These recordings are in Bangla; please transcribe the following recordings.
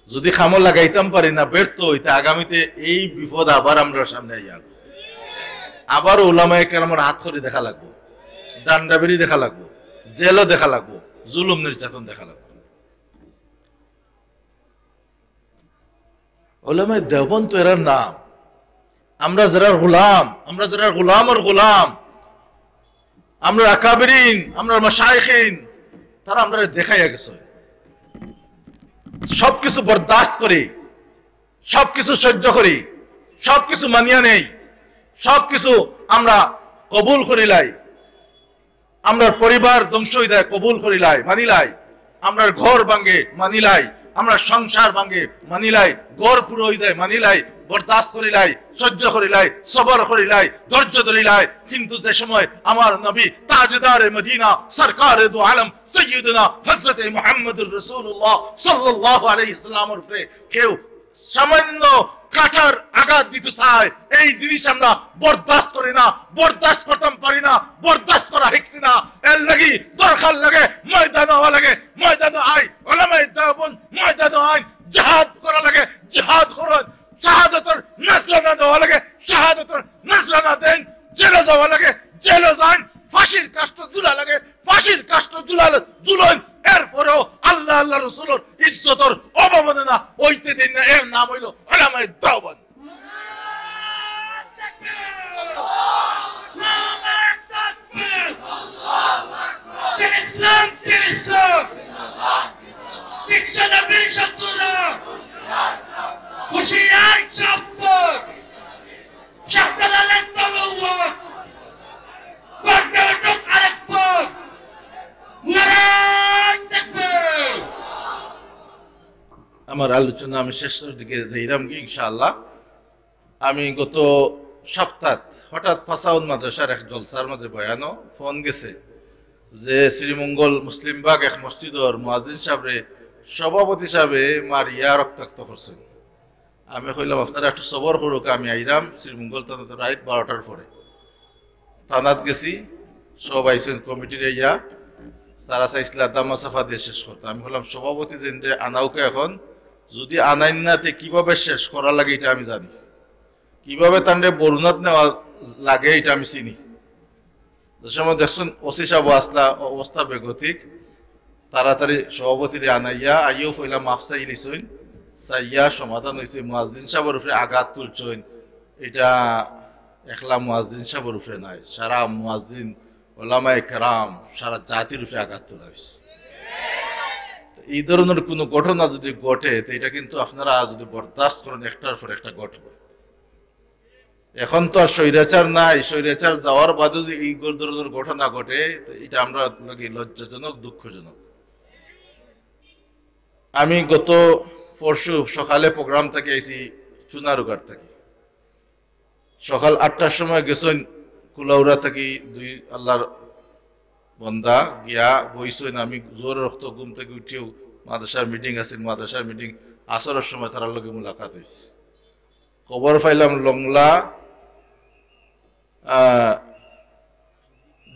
যদি খামো লাগাইতাম পারি না ব্যর্থ হইতে আগামীতে এই বিপদ আবার আমরা সামনে আইয়া আবার উলামায়ে কেরামের হাত ধরে দেখা লাগবো, ডান্ডাবেরি দেখা লাগবো, জেলও দেখা লাগবো, জুলুম নির্যাতন দেখা লাগবো। উলামায়ে দেওবন্দ তো এর নাম। আমরা যারা গোলাম, আমরা যারা গোলামের গোলাম, আমরা আকাবিরিন, আমরা মাশায়েখিন, তারা আমরা দেখাইয়া গেছে সবকিছু বরদাস্ত করি, সবকিছু সহ্য করি, সবকিছু মানিয়া নেই, সবকিছু আমরা কবুল করিলাই। আমরা পরিবার ধ্বংস হয়ে যায় কবুল করিলাই, মানিলাই। আমরা ঘর ভাঙ্গে মানিলাই, আমরা সংসার ভাঙ্গে মানিলাই, ঘর পুরো হয়ে যায় মানিলাই, বরদাস্ত করিলাই, সহ্য করিলাই, সবর করিলাই, ধৈর্য ধরিলাই। কিন্তু যে সময় আমার নবী তাজদারে মদিনা সরকারে দু আলম সৈয়দনা হযরত মুহাম্মদুর রাসূলুল্লাহ সাল্লাল্লাহু আলাইহি ওয়াসাল্লামের উপরে কেউ সামান্য কাটার আঘাত দিতে চায়, এই জিনিস আমরা বরদাস্ত করি না, বরদাস্ত করতাম পারি না, বরদাস্ত করা হিকছি না। এর লাগি দরকার লাগে ময়দান হওয়া লাগে, ময়দান I Ulema Deoband Maidan I জিহাদ করা লাগে, জিহাদ করুন। শাহাদাতের নজরানা দেওয়া লাগে, শাহাদাতের নজরানা দেন। জেলে যাওয়া লাগে, জেলে যান। ফাঁসির কাষ্ট দুলা লাগে, ফাঁসির কাষ্ট দুলন। এরপরেও আল্লাহ আল্লাহ রাসূলের ইজ্জতের অবমাননা হইতে দিন না। এর নাম হইল উলামায়ে দেওবন্দ। আমার আলোচনা আমি শেষের দিকে যাইলাম কি ইনশাআল্লাহ। আমি গত সপ্তাহ হঠাৎ ফাসাউন মাদ্রাসার এক জলসার মাঝে বয়ানো ফোন গেছে যে শ্রীমঙ্গল মুসলিমবাগ এক মসজিদর মুয়াজ্জিন সাহেবরে সভাপতি সাহেবে মারিয়া রক্তাক্ত করছেন। আমি কইলাম আপনারা একটু সবর করুক, আমি আইরাম শ্রীমঙ্গল থানাতে রাত 12টার পরে। থানাত গেছি, সব আইসেন কমিটির ইয়া, তারা চাইছিল দামা সাফা দিয়ে শেষ করতে। আমি বললাম সভাপতি যে আনাউকে এখন যদি আনাইন নাতে কিভাবে শেষ করা লাগে এটা আমি জানি, কিভাবে তান্ডে বরুণাত নেওয়া লাগে এটা আমি চিনি। যে সময় দেখছেন ওসি সাহেব আসলা অবস্থা বেগতিক, তাড়াতাড়ি সভাপতির আনাইয়া আইও ফইলা মাফ চাই লিছইন, চাইয়া সমাধান হয়েছে। মুয়াজ্জিন সাহেবের উপরে আঘাত তুলছইন, এটা একলা মুয়াজ্জিন সাহেবের উপরে নাই, সারা মুয়াজ্জিন উলামায়ে কেরাম সারা জাতির উপরে আঘাত তোলা হয়েছে। এই ধরনের কোনো ঘটনা যদি ঘটে তো এটা কিন্তু আপনারা যদি বরদাস্ত করেন একটার পর একটা ঘটবে। এখন তো আর স্বৈরাচার নাই, স্বৈরাচার যাওয়ার বাদে যদি এই ধরনের ঘটনা ঘটে এটা আমরা লজ্জাজনক, দুঃখজনক। আমি গত পরশু সকালে প্রোগ্রাম থেকে আইছি চুনারুঘাট থেকে, সকাল 8টার সময় গেছেন কুলাউড়া থেকে দুই আল্লাহর বন্দা গিয়া বইছেন। আমি জোর রক্ত ঘুম থেকে উঠিও মাদ্রাসার মিটিং আছে, মাদ্রাসার মিটিং আসরের সময় তার লগে মুলাকাত হয়েছে। খবর পাইলাম লংলা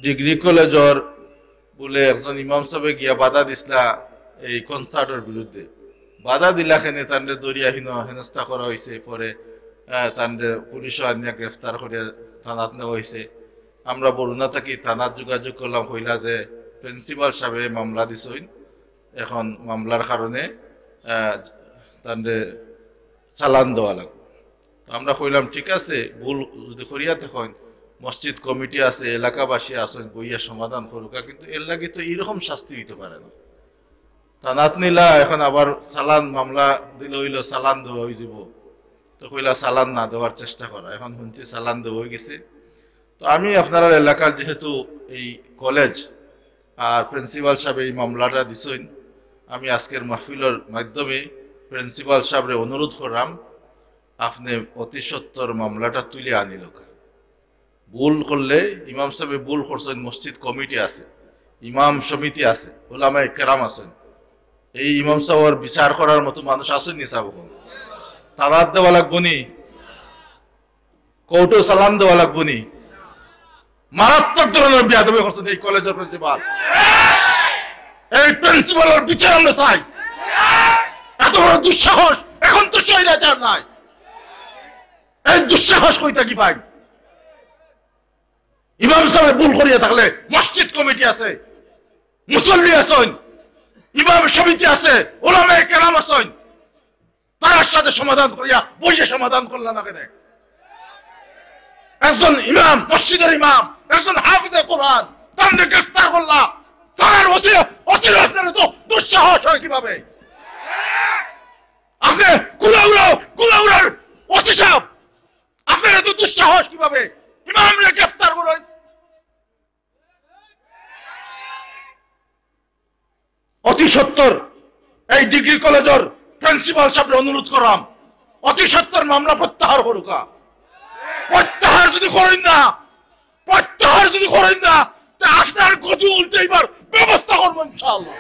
ডিগ্রি কলেজর বলে একজন ইমাম সাহেব গিয়া বাধা দিছিলা এই কনসার্টের বিরুদ্ধে। বাধা দিলাখানে তান্ডে দরিয়াহীন হেনস্থা করা হয়েছে, পরে তান্ডে পুলিশও আনিয়া গ্রেফতার করে থানাত নেওয়া হয়েছে। আমরা বরুণা থাকি থানাত যোগাযোগ করলাম, হইলা যে প্রিন্সিপাল সাহেব মামলা দিছইন, এখন মামলার কারণে তান্ডে চালান দেওয়া লাগবে। আমরা কইলাম ঠিক আছে, ভুল যদি করিয়া তখন মসজিদ কমিটি আছে, এলাকাবাসী আছেন, বইয়া সমাধান করুকা, কিন্তু এর লাগে তো এইরকম শাস্তি হইতে পারে না। থানাত নিলা, এখন আবার চালান মামলা দিলে হইল চালান দেওয়া হয়ে যাব, তো কইলা চালান না দেওয়ার চেষ্টা করা। এখন শুনছি চালান দেওয়া হয়ে গেছে। তো আমি আপনার এলাকার যেহেতু এই কলেজ আর প্রিন্সিপাল সাহেব এই মামলাটা দিছেন, আমি আজকের মাহফিলের মাধ্যমে প্রিন্সিপাল সাহেবরে অনুরোধ করলাম আপনি অতি সত্তর মামলাটা তুলে আনিল। ভুল করলে ইমাম সাহেব ভুল করছেন, মসজিদ কমিটি আছে, ইমাম সমিতি আছে, উলামায়ে কেরাম আছেন, এই ইমাম সাহেবের বিচার করার মতো মানুষ আছেন নি? সাহেব তালাত দেওয়া লাগবো নি? কোর্টে সালাম দেওয়া লাগবো নি? মারাত্মক ধরনের বেয়াদবি করছেন এই কলেজের প্রিন্সিপাল। এই প্রিন্সিপালের বিচার আমরা চাই। এত বড় দুঃসাহস এখন তো স্বৈরাচার নাই, এই দুঃসাহস কইতা কি ভাই? ইমাম সাহেব ভুল করিয়া থাকলে মসজিদ কমিটি আছে, মুসল্লি আছেন, ইমাম সমিতি আছে, ওলামায়ে কেরাম আছেন, তার সাথে সমাধান করিয়া বসে সমাধান করলা না কেন? একজন ইমাম, মসজিদের ইমাম, একজন হাফিজে কোরআন, তার গ্রেফতার করলা, তার ওসির আপনার তো দুঃসাহস হয় কিভাবে? আপনি কুলাউড়ার ওসি সাহেব, আপনার এত দুঃসাহস কিভাবে ইমামরে গ্রেফতার করেন? অতি সত্তর এই ডিগ্রি কলেজের প্রিন্সিপাল সাহেবের অনুরোধ করাম, অতি সত্তর মামলা প্রত্যাহার করুকা। প্রত্যাহার যদি করেন না তা আপনার গতি উল্টাইবার ব্যবস্থা করবো ইনশাআল্লাহ।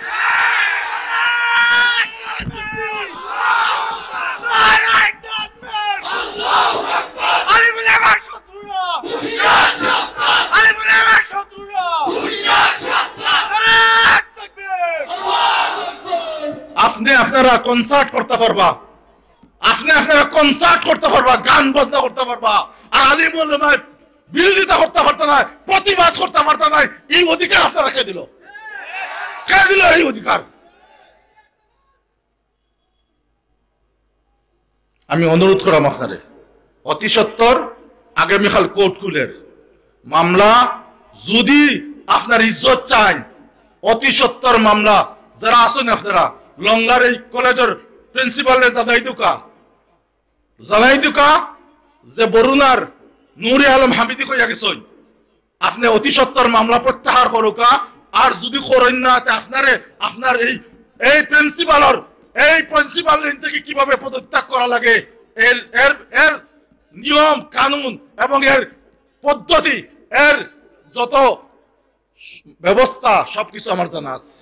আপনারা কনসার্ট করতে পারবা, আপনারা কনসার্ট করতে পারবা, গান বাজনা করতে পারবা, আর আলিম উলামা বিরোধিতা করতে পারতো না, প্রতিবাদ করতে পারতো না। এই অধিকার আপনারা কে দিল এই অধিকার? আমি অনুরোধ করাম আপনারে অতি সত্বর আগামীকাল কোর্ট খুলের মামলা, যদি আপনার ইজ্জত চান অতি সত্তর মামলা যারা আছেন আপনারা লংলার এই কলেজের প্রিন্সিপালের জানাই দুকা যে বরুণার নুরে আলম হামিদি কইয়া গেছেন আপনি অতি সত্তর মামলা প্রত্যাহার করুকা, আর যদি করেন না আপনার এই প্রিন্সিপাল থেকে কিভাবে পদত্যাগ করা লাগে এর নিয়ম কানুন এবং এর পদ্ধতি, এর যত ব্যবস্থা সবকিছু আমার জানা আছে।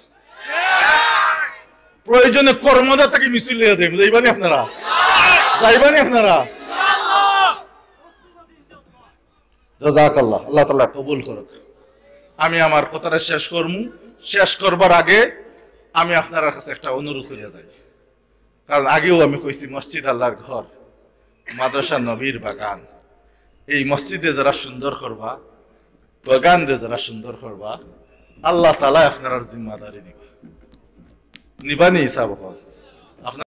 প্রয়োজনে কর্মদাতাকে মিছিল নিয়ে যাইবানি আপনারা জাযাকাল্লাহ, আল্লাহ তাআলা কবুল করুক। আমি আমার কথাটা শেষ করবার আগে আমি আপনার কাছে একটা অনুরোধ করিয়া যাই, কারণ আগেও আমি কইছি মসজিদ আল্লাহর ঘর, মাদ্রাসা নবীর বাগান। এই মসজিদে যারা সুন্দর করবা, বাগান দিয়ে যারা সুন্দর করবা, আল্লাহ তাআলা আপনার জিম্মাদারি নিবানি হিসাব।